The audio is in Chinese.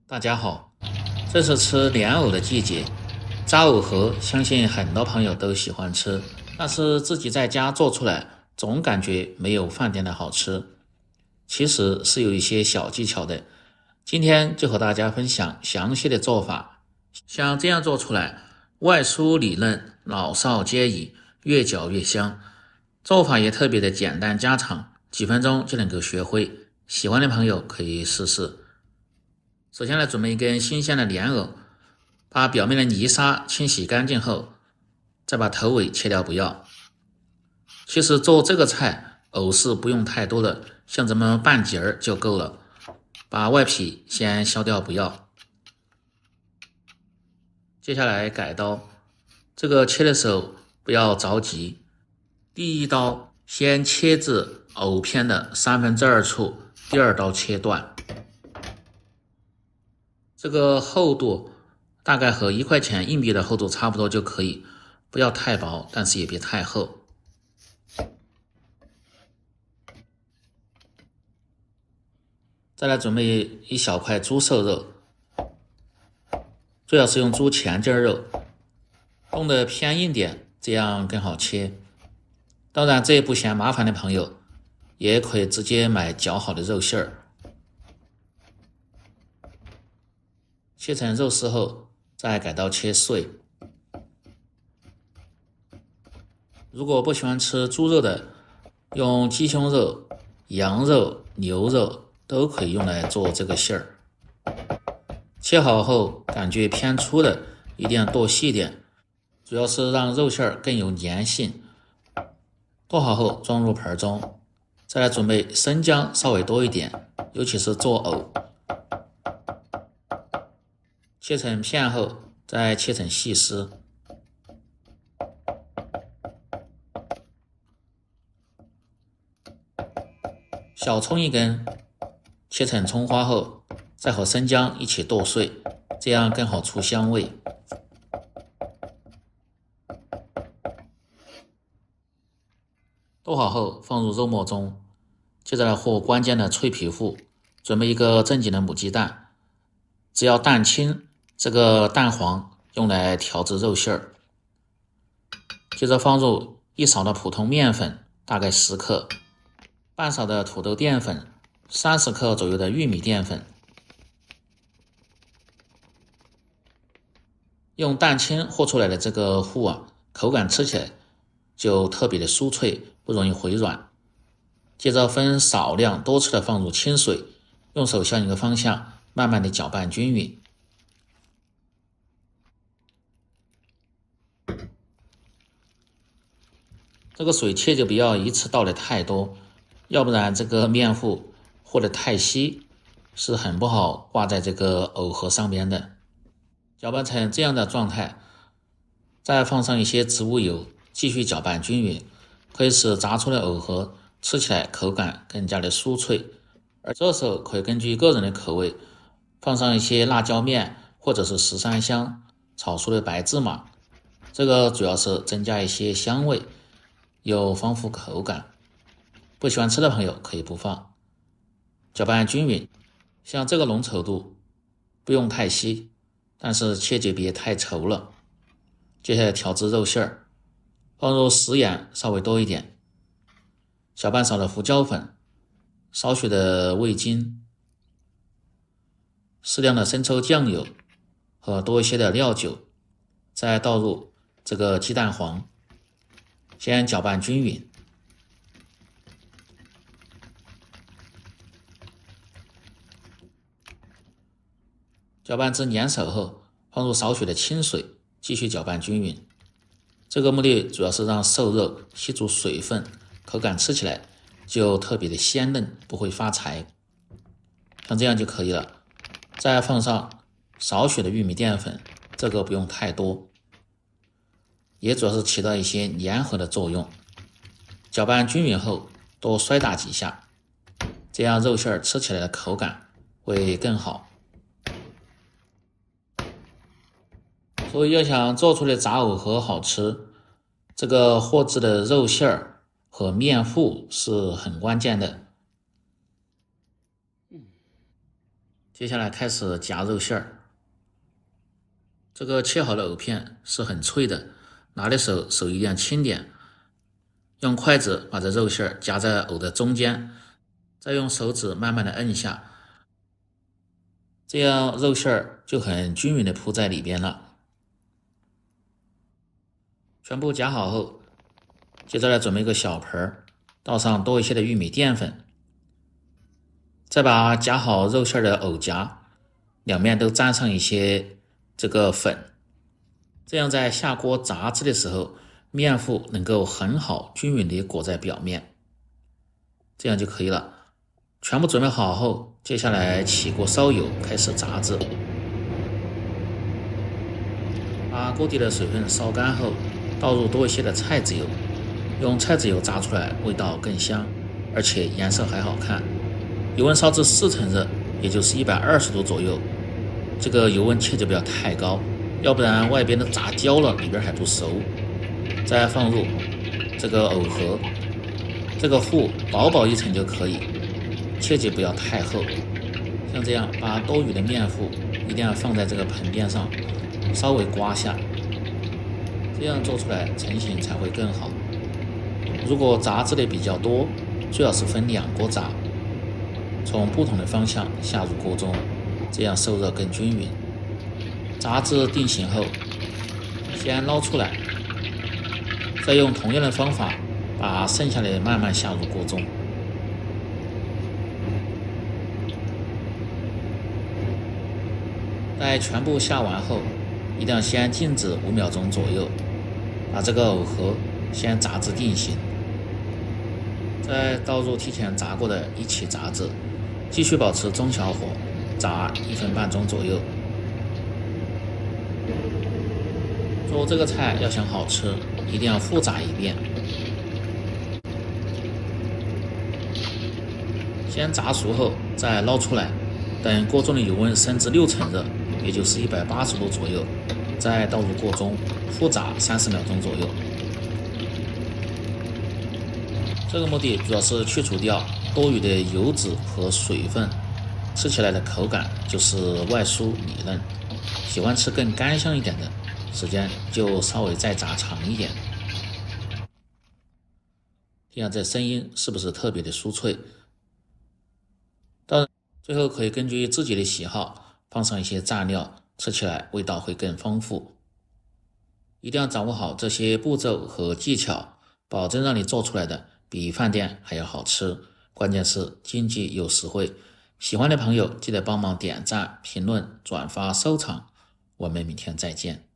大家好，这是吃莲藕的季节，炸藕盒相信很多朋友都喜欢吃，但是自己在家做出来，总感觉没有饭店的好吃。其实是有一些小技巧的，今天就和大家分享详细的做法。像这样做出来，外酥里嫩，老少皆宜，越嚼越香。做法也特别的简单家常，几分钟就能够学会。喜欢的朋友可以试试。首先来准备一根新鲜的莲藕，把表面的泥沙清洗干净后，再把头尾切掉不要。其实做这个菜，藕是不用太多的，像这么半截儿就够了。把外皮先削掉不要。接下来改刀，这个切的时候不要着急，第一刀先切至藕片的2/3处，第二刀切断。这个厚度大概和1块钱硬币的厚度差不多就可以，不要太薄，但是也别太厚。再来准备一小块猪瘦肉，最好是用猪前筋肉，冻得偏硬点，这样更好切。当然这也不嫌麻烦的朋友，也可以直接买绞好的肉馅儿。切成肉丝后，再改刀切碎。如果不喜欢吃猪肉的，用鸡胸肉、羊肉、牛肉都可以用来做这个馅儿。切好后感觉偏粗的一定要剁细点，主要是让肉馅儿更有粘性。剁好后装入盆中，再来准备生姜稍微多一点，尤其是做藕。切成片后再切成细丝。小葱一根，切成葱花后再和生姜一起剁碎，这样更好出香味。剁好后放入肉末中，接着来和关键的脆皮糊，准备一个正经的母鸡蛋，只要蛋清，这个蛋黄用来调制肉馅儿。接着放入1勺的普通面粉，大概10克，半勺的土豆淀粉，30克左右的玉米淀粉。用蛋清和出来的这个糊口感吃起来就特别的酥脆，不容易回软。接着分少量多次的放入清水，用手向一个方向慢慢的搅拌均匀。这个水切就不要一次倒的太多，要不然这个面糊和得太稀，是很不好挂在这个藕盒上边的。搅拌成这样的状态，再放上一些植物油，继续搅拌均匀，可以使炸出的藕盒吃起来口感更加的酥脆。而这时候可以根据个人的口味，放上一些辣椒面或者是13香、炒出的白芝麻，这个主要是增加一些香味，有丰富口感。不喜欢吃的朋友可以不放。搅拌均匀，像这个浓稠度，不用太稀，但是切记别太稠了。接下来调制肉馅儿，放入食盐稍微多一点，小半勺的胡椒粉，少许的味精，适量的生抽酱油和多一些的料酒，再倒入这个鸡蛋黄，先搅拌均匀。搅拌至粘手后，放入少许的清水，继续搅拌均匀。这个目的主要是让瘦肉吸足水分，口感吃起来就特别的鲜嫩，不会发柴。像这样就可以了。再放上少许的玉米淀粉，这个不用太多，也主要是起到一些粘合的作用。搅拌均匀后，多摔打几下，这样肉馅吃起来的口感会更好。所以要想做出的炸藕盒好吃，这个和制的肉馅儿和面糊是很关键的。接下来开始夹肉馅儿。这个切好的藕片是很脆的，拿的时候手一定要轻点，用筷子把这肉馅儿夹在藕的中间，再用手指慢慢的摁下，这样肉馅儿就很均匀的铺在里边了。全部夹好后，接着来准备一个小盆，倒上多一些的玉米淀粉，再把夹好肉馅的藕夹两面都沾上一些这个粉，这样在下锅炸制的时候，面糊能够很好均匀地裹在表面，这样就可以了。全部准备好后，接下来起锅烧油，开始炸制。把锅底的水分烧干后，倒入多一些的菜籽油，用菜籽油炸出来味道更香，而且颜色还好看。油温烧至4成热，也就是120度左右。这个油温切就不要太高，要不然外边都炸焦了，里边还不熟。再放入这个藕盒，这个糊薄薄一层就可以，切记不要太厚。像这样把多余的面糊一定要放在这个盆边上，稍微刮下，这样做出来成型才会更好。如果炸制的比较多，最好是分2锅炸，从不同的方向下入锅中，这样受热更均匀。炸至定型后，先捞出来，再用同样的方法把剩下的慢慢下入锅中。待全部下完后，一定要先静止5秒钟左右，把这个藕盒先炸至定型，再倒入提前炸过的一起炸制，继续保持中小火炸1分半钟左右。做这个菜要想好吃，一定要复炸一遍。先炸熟后再捞出来，等锅中的油温升至6成热，也就是180度左右，再倒入锅中复炸30秒钟左右。这个目的主要是去除掉多余的油脂和水分，吃起来的口感就是外酥里嫩。喜欢吃更干香一点的，时间就稍微再炸长一点。听下这声音是不是特别的酥脆？当然，最后可以根据自己的喜好放上一些蘸料，吃起来味道会更丰富。一定要掌握好这些步骤和技巧，保证让你做出来的比饭店还要好吃。关键是经济又实惠。喜欢的朋友记得帮忙点赞、评论、转发、收藏。我们明天再见。